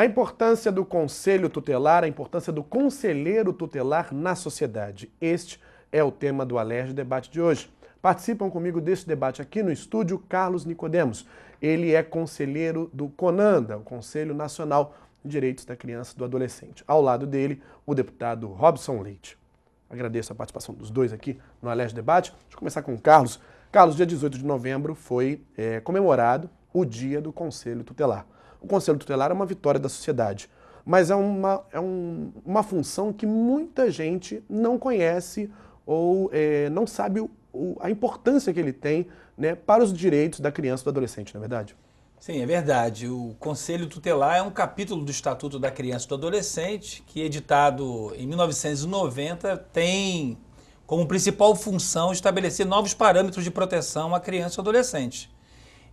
A importância do conselho tutelar, a importância do conselheiro tutelar na sociedade. Este é o tema do Alerj Debate de hoje. Participam comigo desse debate aqui no estúdio Carlos Nicodemos. Ele é conselheiro do CONANDA, o Conselho Nacional de Direitos da Criança e do Adolescente. Ao lado dele, o deputado Robson Leite. Agradeço a participação dos dois aqui no Alerj Debate. Deixa eu começar com o Carlos. Carlos, dia 18 de novembro foi comemorado o Dia do Conselho Tutelar. O Conselho Tutelar é uma vitória da sociedade, mas é uma função que muita gente não conhece ou não sabe a importância que ele tem, né, para os direitos da criança e do adolescente, não é verdade? Sim, é verdade. O Conselho Tutelar é um capítulo do Estatuto da Criança e do Adolescente que, editado em 1990, tem como principal função estabelecer novos parâmetros de proteção à criança e ao adolescente.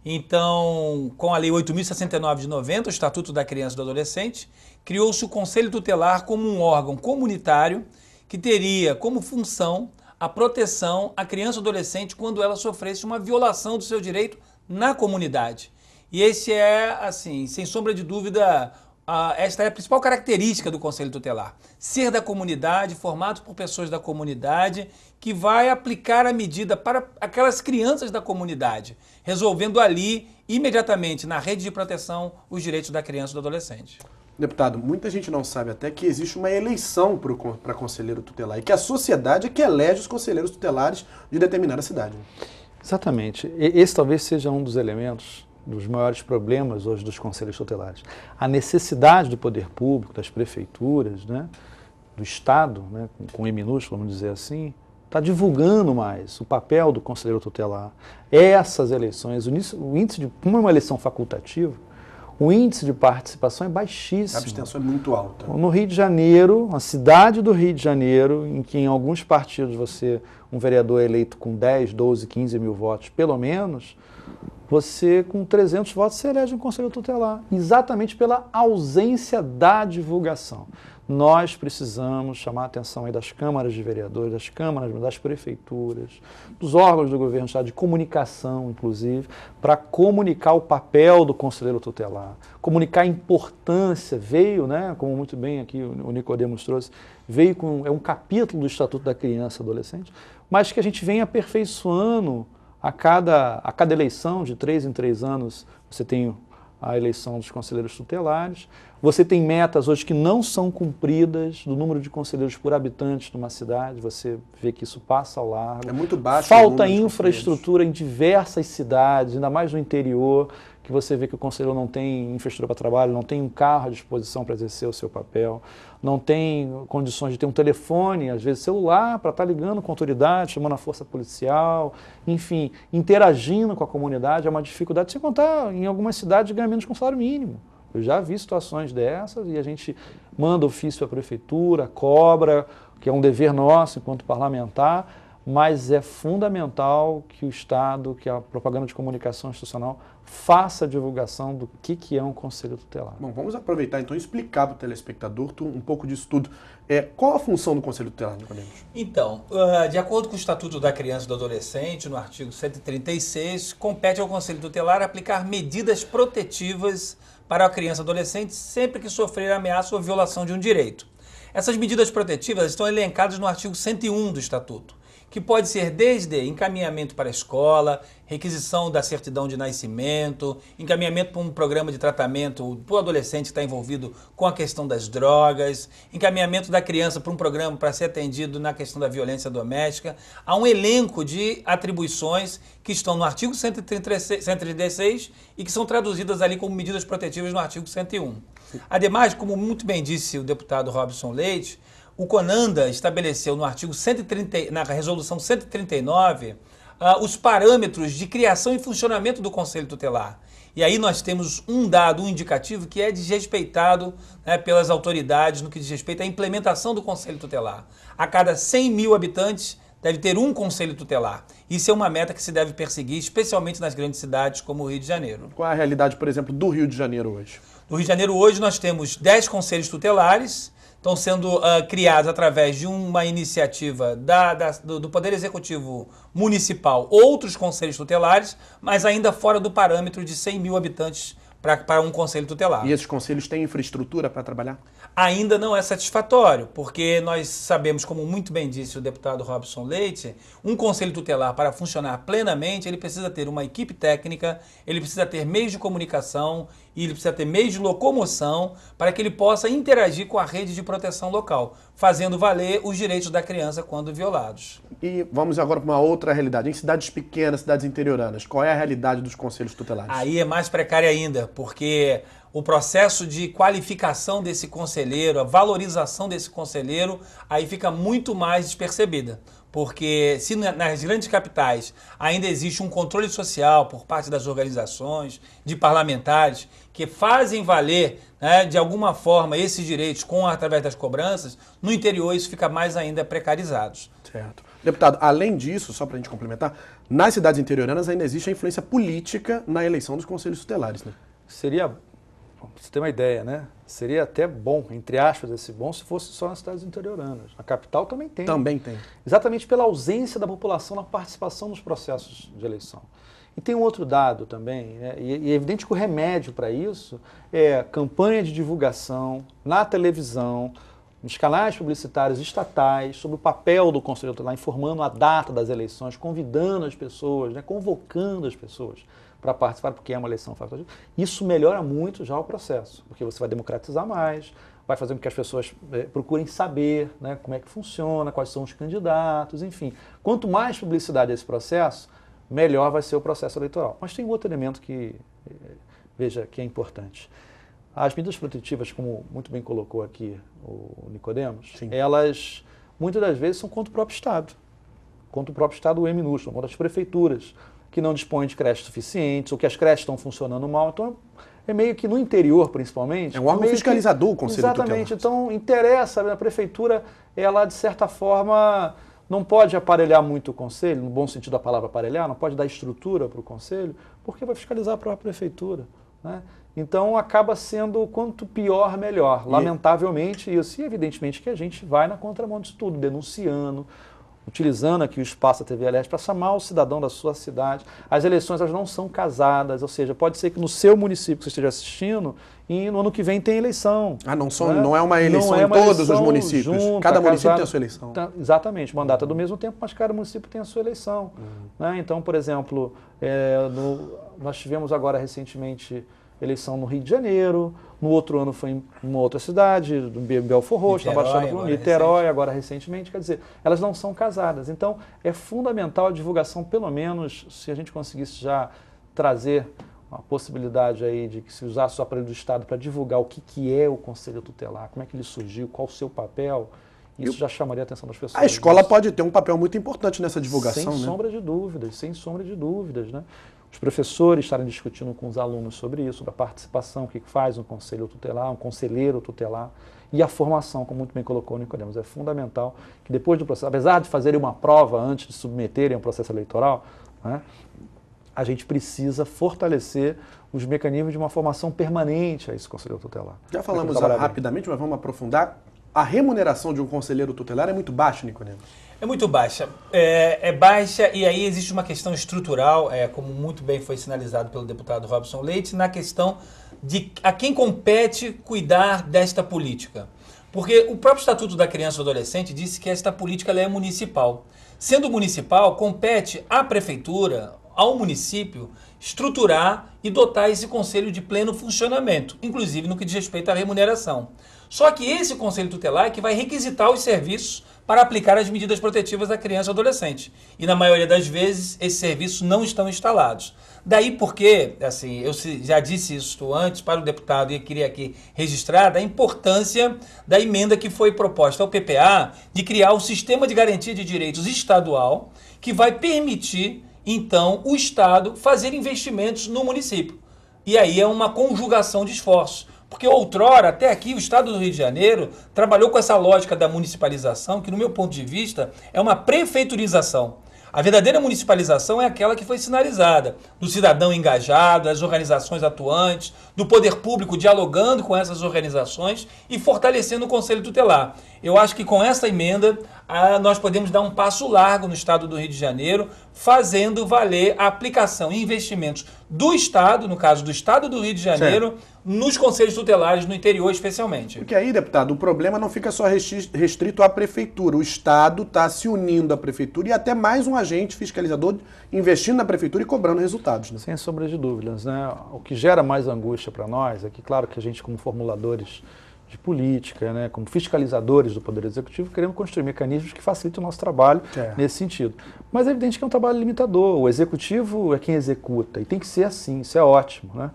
Então, com a Lei 8.069 de 90, o Estatuto da Criança e do Adolescente, criou-se o Conselho Tutelar como um órgão comunitário que teria como função a proteção à criança e adolescente quando ela sofresse uma violação do seu direito na comunidade. E esse é, assim, sem sombra de dúvida, esta é a principal característica do Conselho Tutelar. Ser da comunidade, formado por pessoas da comunidade, que vai aplicar a medida para aquelas crianças da comunidade, resolvendo ali, imediatamente, na rede de proteção, os direitos da criança e do adolescente. Deputado, muita gente não sabe até que existe uma eleição para conselheiro tutelar e que a sociedade é que elege os conselheiros tutelares de determinada cidade. Exatamente. Esse talvez seja um dos elementos, dos maiores problemas hoje dos conselhos tutelares. A necessidade do poder público, das prefeituras, né, do Estado, né, com E minúsculo, vamos dizer assim, está divulgando mais o papel do conselheiro tutelar. Essas eleições, o índice de, como é uma eleição facultativa, o índice de participação é baixíssimo. A abstenção é muito alta. No Rio de Janeiro, uma cidade do Rio de Janeiro, em que em alguns partidos um vereador é eleito com 10, 12, 15 mil votos, pelo menos, você com 300 votos se elege um conselho tutelar, exatamente pela ausência da divulgação. Nós precisamos chamar a atenção aí das câmaras de vereadores, das câmaras, das prefeituras, dos órgãos do governo do estado, de comunicação, inclusive, para comunicar o papel do conselheiro tutelar, comunicar a importância, veio, né, como muito bem aqui o Nicodemos trouxe, é um capítulo do Estatuto da Criança e Adolescente, mas que a gente vem aperfeiçoando a cada eleição, de 3 em 3 anos, você tem a eleição dos conselheiros tutelares. Você tem metas hoje que não são cumpridas do número de conselheiros por habitante de uma cidade, você vê que isso passa ao largo. É muito baixo. Falta infraestrutura em diversas cidades, ainda mais no interior, que você vê que o conselheiro não tem infraestrutura para trabalho, não tem um carro à disposição para exercer o seu papel, não tem condições de ter um telefone, às vezes celular, para estar ligando com a autoridade, chamando a força policial, enfim, interagindo com a comunidade, é uma dificuldade. Sem contar, em algumas cidades ganha menos com salário mínimo. Eu já vi situações dessas e a gente manda ofício à prefeitura, cobra, que é um dever nosso enquanto parlamentar, mas é fundamental que o Estado, que a propaganda de comunicação institucional faça a divulgação do que é um conselho tutelar. Bom, vamos aproveitar então e explicar para o telespectador um pouco disso tudo. Qual a função do conselho tutelar, Nicodemos? Então, de acordo com o Estatuto da Criança e do Adolescente, no artigo 136, compete ao conselho tutelar aplicar medidas protetivas para a criança e adolescente sempre que sofrer ameaça ou violação de um direito. Essas medidas protetivas estão elencadas no artigo 101 do Estatuto, que pode ser desde encaminhamento para a escola, requisição da certidão de nascimento, encaminhamento para um programa de tratamento para o adolescente que está envolvido com a questão das drogas, encaminhamento da criança para um programa para ser atendido na questão da violência doméstica. Há um elenco de atribuições que estão no artigo 136 e que são traduzidas ali como medidas protetivas no artigo 101. Ademais, como muito bem disse o deputado Robson Leite, o CONANDA estabeleceu no artigo 130, na resolução 139, os parâmetros de criação e funcionamento do Conselho Tutelar. E aí nós temos um dado, um indicativo que é desrespeitado, né, pelas autoridades no que diz respeito à implementação do Conselho Tutelar. A cada 100 mil habitantes deve ter um Conselho Tutelar. Isso é uma meta que se deve perseguir, especialmente nas grandes cidades como o Rio de Janeiro. Qual é a realidade, por exemplo, do Rio de Janeiro hoje? No Rio de Janeiro hoje nós temos 10 Conselhos Tutelares, estão sendo criados através de uma iniciativa do Poder Executivo Municipal, outros conselhos tutelares, mas ainda fora do parâmetro de 100 mil habitantes para um conselho tutelar. E esses conselhos têm infraestrutura para trabalhar? Ainda não é satisfatório, porque nós sabemos, como muito bem disse o deputado Robson Leite, um conselho tutelar, para funcionar plenamente, ele precisa ter uma equipe técnica, ele precisa ter meios de comunicação e ele precisa ter meios de locomoção para que ele possa interagir com a rede de proteção local, fazendo valer os direitos da criança quando violados. E vamos agora para uma outra realidade. Em cidades pequenas, cidades interioranas, qual é a realidade dos conselhos tutelares? Aí é mais precária ainda, porque o processo de qualificação desse conselheiro, a valorização desse conselheiro, aí fica muito mais despercebida. Porque se nas grandes capitais ainda existe um controle social por parte das organizações, de parlamentares, que fazem valer, né, de alguma forma esses direitos através das cobranças, no interior isso fica mais ainda precarizado. Certo. Deputado, além disso, só para a gente complementar, nas cidades interioranas ainda existe a influência política na eleição dos conselhos tutelares, né? Seria, pra você ter uma ideia, né? Seria até bom, entre aspas, esse bom, se fosse só nas cidades interioranas. A capital também tem. Também tem. Exatamente pela ausência da população na participação nos processos de eleição. E tem um outro dado também, né? E é evidente que o remédio para isso é campanha de divulgação na televisão, nos canais publicitários estatais, sobre o papel do Conselho Tutelar, informando a data das eleições, convidando as pessoas, né? Convocando as pessoas para participar, porque é uma eleição facultativa. Isso melhora muito já o processo, porque você vai democratizar mais, vai fazer com que as pessoas procurem saber, né, como é que funciona, quais são os candidatos, enfim. Quanto mais publicidade esse processo, melhor vai ser o processo eleitoral. Mas tem um outro elemento que, veja, que é importante. As medidas protetivas, como muito bem colocou aqui o Nicodemos, Sim. elas muitas das vezes são contra o próprio Estado. Contra o próprio Estado, o E minúsculo, contra as prefeituras, que não dispõem de creches suficientes, ou que as creches estão funcionando mal. Então, é meio que no interior, principalmente... É um órgão fiscalizador, o Conselho Tutelar. Exatamente. Então, interessa, a prefeitura, ela, de certa forma, não pode aparelhar muito o Conselho, no bom sentido da palavra aparelhar, não pode dar estrutura para o Conselho, porque vai fiscalizar a própria prefeitura, né? Então, acaba sendo quanto pior, melhor. Lamentavelmente, isso. E, evidentemente, que a gente vai na contramão disso tudo, denunciando, utilizando aqui o espaço da TV Alerj para chamar o cidadão da sua cidade. As eleições elas não são casadas, ou seja, pode ser que no seu município que você esteja assistindo, e no ano que vem tem eleição. Ah, não né? é uma eleição é em uma todos eleição os municípios. junta, Cada município casada, tem a sua eleição. Exatamente, o mandato é do mesmo tempo, mas cada município tem a sua eleição. Né? Então, por exemplo, nós tivemos agora recentemente eleição no Rio de Janeiro, no outro ano foi em uma outra cidade, em Belfort Roxo, na Baixada Fluminense, Niterói, agora recentemente. Quer dizer, elas não são casadas. Então, é fundamental a divulgação, pelo menos, se a gente conseguisse já trazer uma possibilidade aí de que se usasse o aparelho do Estado para divulgar o que é o Conselho Tutelar, como é que ele surgiu, qual o seu papel, isso já chamaria a atenção das pessoas. A escola pode ter um papel muito importante nessa divulgação, sem sombra de dúvidas, sem sombra de dúvidas, né? Os professores estarem discutindo com os alunos sobre isso, sobre a participação, o que faz um conselho tutelar, um conselheiro tutelar, e a formação, como muito bem colocou o Nicodemos. É fundamental que depois do processo, apesar de fazerem uma prova antes de submeterem ao processo eleitoral, né, a gente precisa fortalecer os mecanismos de uma formação permanente a esse conselheiro tutelar. Já falamos rapidamente, mas vamos aprofundar. A remuneração de um conselheiro tutelar é muito baixa, Nicodemos? É muito baixa. É baixa e aí existe uma questão estrutural, como muito bem foi sinalizado pelo deputado Robson Leite, na questão de a quem compete cuidar desta política. Porque o próprio Estatuto da Criança e do Adolescente disse que esta política ela é municipal. Sendo municipal, compete à prefeitura, ao município, estruturar e dotar esse conselho de pleno funcionamento, inclusive no que diz respeito à remuneração. Só que esse conselho tutelar é que vai requisitar os serviços para aplicar as medidas protetivas da criança e adolescente. E na maioria das vezes, esses serviços não estão instalados. Daí porque, assim, eu já disse isso antes para o deputado e eu queria aqui registrar a importância da emenda que foi proposta ao PPA de criar o Sistema de Garantia de Direitos estadual, que vai permitir, então, o Estado fazer investimentos no município. E aí é uma conjugação de esforços. Porque outrora, até aqui, o Estado do Rio de Janeiro trabalhou com essa lógica da municipalização, que no meu ponto de vista é uma prefeiturização. A verdadeira municipalização é aquela que foi sinalizada, do cidadão engajado, das organizações atuantes, do poder público dialogando com essas organizações e fortalecendo o Conselho Tutelar. Eu acho que com essa emenda nós podemos dar um passo largo no estado do Rio de Janeiro, fazendo valer a aplicação e investimentos do Estado, no caso do Estado do Rio de Janeiro, nos conselhos tutelares no interior especialmente. Porque aí, deputado, o problema não fica só restrito à prefeitura. O Estado está se unindo à prefeitura e até mais um agente fiscalizador investindo na prefeitura e cobrando resultados. Né? Sem sombra de dúvidas, né? O que gera mais angústia para nós é que, claro, que a gente, como formuladores de política, né, como fiscalizadores do Poder Executivo, queremos construir mecanismos que facilitem o nosso trabalho nesse sentido. Mas é evidente que é um trabalho limitador. O Executivo é quem executa e tem que ser assim, isso é ótimo, né?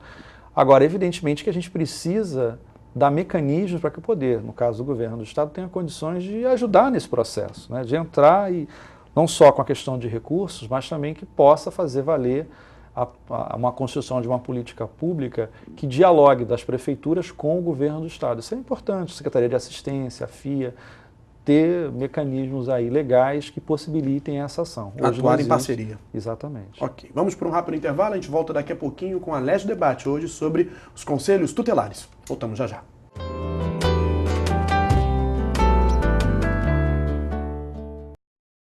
Agora, evidentemente que a gente precisa dar mecanismos para que o Poder, no caso do Governo do Estado, tenha condições de ajudar nesse processo, né, de entrar e não só com a questão de recursos, mas também que possa fazer valer uma construção de uma política pública que dialogue das prefeituras com o governo do Estado. Isso é importante, a Secretaria de Assistência, a FIA, ter mecanismos aí legais que possibilitem essa ação. Atuar em parceria. Exatamente. Ok, vamos para um rápido intervalo, a gente volta daqui a pouquinho com a Leste Debate, hoje sobre os conselhos tutelares. Voltamos já já.